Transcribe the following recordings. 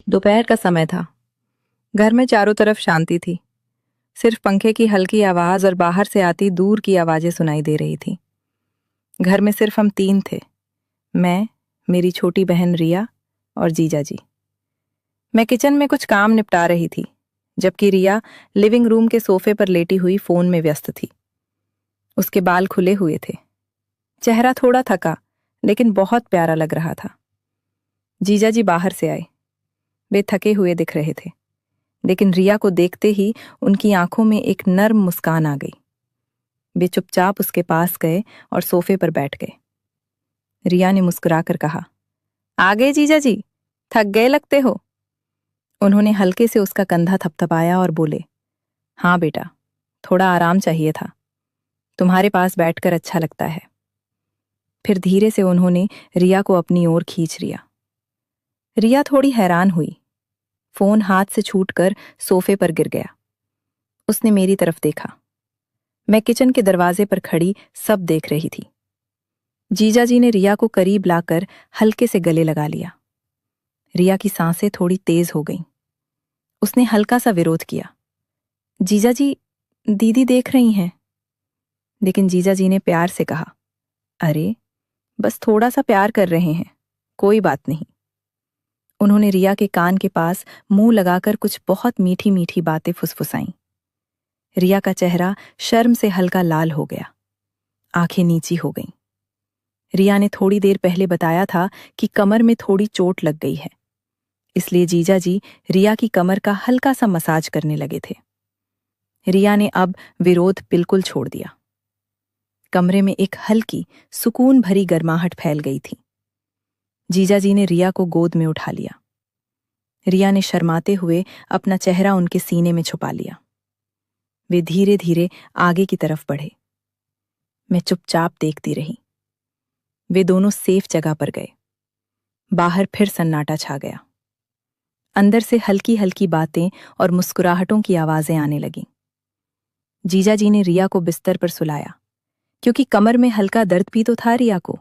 दोपहर का समय था। घर में चारों तरफ शांति थी। सिर्फ पंखे की हल्की आवाज और बाहर से आती दूर की आवाजें सुनाई दे रही थी। घर में सिर्फ हम तीन थे, मैं, मेरी छोटी बहन रिया और जीजा जी। मैं किचन में कुछ काम निपटा रही थी, जबकि रिया लिविंग रूम के सोफे पर लेटी हुई फोन में व्यस्त थी। उसके बाल खुले हुए थे, चेहरा थोड़ा थका लेकिन बहुत प्यारा लग रहा था। जीजा जी बाहर से आए। वे थके हुए दिख रहे थे, लेकिन रिया को देखते ही उनकी आंखों में एक नर्म मुस्कान आ गई। वे चुपचाप उसके पास गए और सोफे पर बैठ गए। रिया ने मुस्कुराकर कहा, आ गए जीजा जी, थक गए लगते हो। उन्होंने हल्के से उसका कंधा थपथपाया और बोले, हाँ बेटा, थोड़ा आराम चाहिए था, तुम्हारे पास बैठकर अच्छा लगता है। फिर धीरे से उन्होंने रिया को अपनी ओर खींच लिया। रिया थोड़ी हैरान हुई। फोन हाथ से छूटकर सोफे पर गिर गया। उसने मेरी तरफ देखा। मैं किचन के दरवाजे पर खड़ी सब देख रही थी। जीजा जी ने रिया को करीब लाकर हल्के से गले लगा लिया। रिया की सांसें थोड़ी तेज हो गईं। उसने हल्का सा विरोध किया, जीजा जी, दीदी देख रही हैं। लेकिन जीजा जी ने प्यार से कहा, अरे बस थोड़ा सा प्यार कर रहे हैं, कोई बात नहीं। उन्होंने रिया के कान के पास मुंह लगाकर कुछ बहुत मीठी मीठी बातें फुसफुसाईं। रिया का चेहरा शर्म से हल्का लाल हो गया, आंखें नीची हो गईं। रिया ने थोड़ी देर पहले बताया था कि कमर में थोड़ी चोट लग गई है, इसलिए जीजा जी रिया की कमर का हल्का सा मसाज करने लगे थे। रिया ने अब विरोध बिल्कुल छोड़ दिया। कमरे में एक हल्की सुकून भरी गर्माहट फैल गई थी। जीजा जी ने रिया को गोद में उठा लिया। रिया ने शर्माते हुए अपना चेहरा उनके सीने में छुपा लिया। वे धीरे धीरे आगे की तरफ बढ़े। मैं चुपचाप देखती रही। वे दोनों सेफ जगह पर गए। बाहर फिर सन्नाटा छा गया। अंदर से हल्की हल्की बातें और मुस्कुराहटों की आवाजें आने लगीं। जीजा जी ने रिया को बिस्तर पर सुलाया, क्योंकि कमर में हल्का दर्द भी तो था रिया को।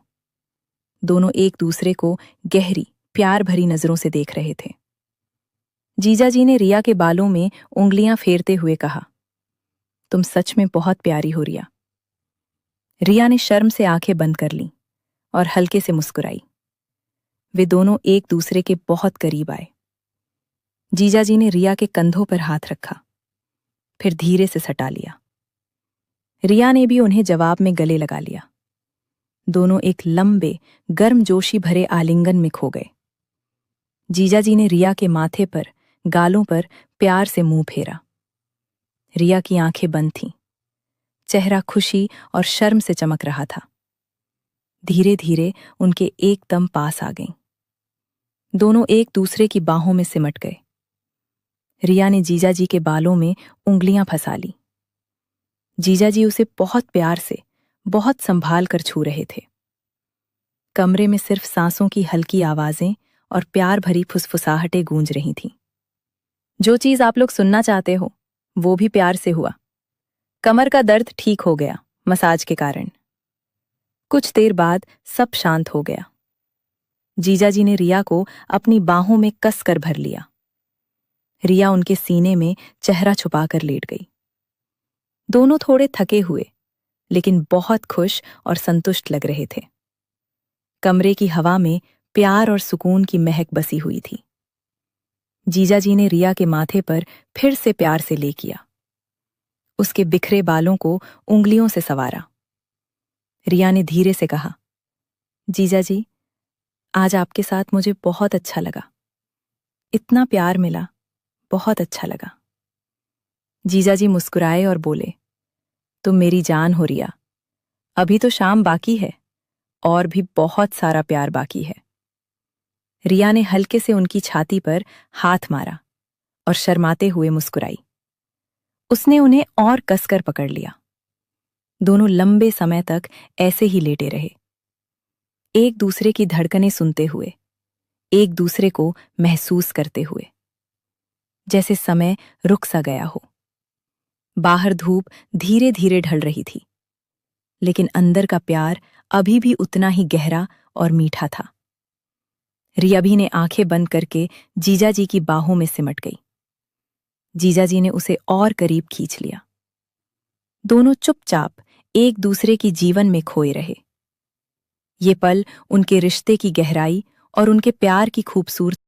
दोनों एक दूसरे को गहरी प्यार भरी नजरों से देख रहे थे। जीजा जी ने रिया के बालों में उंगलियां फेरते हुए कहा, तुम सच में बहुत प्यारी हो रिया। रिया ने शर्म से आंखें बंद कर लीं और हल्के से मुस्कुराई। वे दोनों एक दूसरे के बहुत करीब आए। जीजा जी ने रिया के कंधों पर हाथ रखा, फिर धीरे से सटा लिया। रिया ने भी उन्हें जवाब में गले लगा लिया। दोनों एक लंबे गर्मजोशी भरे आलिंगन में खो गए। जीजा जी ने रिया के माथे पर, गालों पर प्यार से मुंह फेरा। रिया की आंखें बंद थीं। चेहरा खुशी और शर्म से चमक रहा था। धीरे धीरे उनके एकदम पास आ गईं। दोनों एक दूसरे की बाहों में सिमट गए। रिया ने जीजा जी के बालों में उंगलियां फंसा ली। जीजा जी उसे बहुत प्यार से, बहुत संभाल कर छू रहे थे। कमरे में सिर्फ सांसों की हल्की आवाजें और प्यार भरी फुसफुसाहटें गूंज रही थीं। जो चीज आप लोग सुनना चाहते हो, वो भी प्यार से हुआ। कमर का दर्द ठीक हो गया मसाज के कारण। कुछ देर बाद सब शांत हो गया। जीजा जी ने रिया को अपनी बाहों में कस कर भर लिया। रिया उनके सीने में चेहरा छुपाकर लेट गई। दोनों थोड़े थके हुए, लेकिन बहुत खुश और संतुष्ट लग रहे थे। कमरे की हवा में प्यार और सुकून की महक बसी हुई थी। जीजा जी ने रिया के माथे पर फिर से प्यार से ले किया। उसके बिखरे बालों को उंगलियों से संवारा। रिया ने धीरे से कहा, जीजा जी, आज आपके साथ मुझे बहुत अच्छा लगा। इतना प्यार मिला, बहुत अच्छा लगा। जीजा जी मुस्कुराए और बोले, तुम मेरी जान हो रिया। अभी तो शाम बाकी है और भी बहुत सारा प्यार बाकी है। रिया ने हल्के से उनकी छाती पर हाथ मारा और शर्माते हुए मुस्कुराई। उसने उन्हें और कसकर पकड़ लिया। दोनों लंबे समय तक ऐसे ही लेटे रहे, एक दूसरे की धड़कनें सुनते हुए, एक दूसरे को महसूस करते हुए, जैसे समय रुक सा गया हो। बाहर धूप धीरे धीरे ढल रही थी, लेकिन अंदर का प्यार अभी भी उतना ही गहरा और मीठा था। रिया भी ने आंखें बंद करके जीजाजी की बाहों में सिमट गई। जीजाजी ने उसे और करीब खींच लिया। दोनों चुपचाप एक दूसरे की जीवन में खोए रहे। ये पल उनके रिश्ते की गहराई और उनके प्यार की खूबसूरती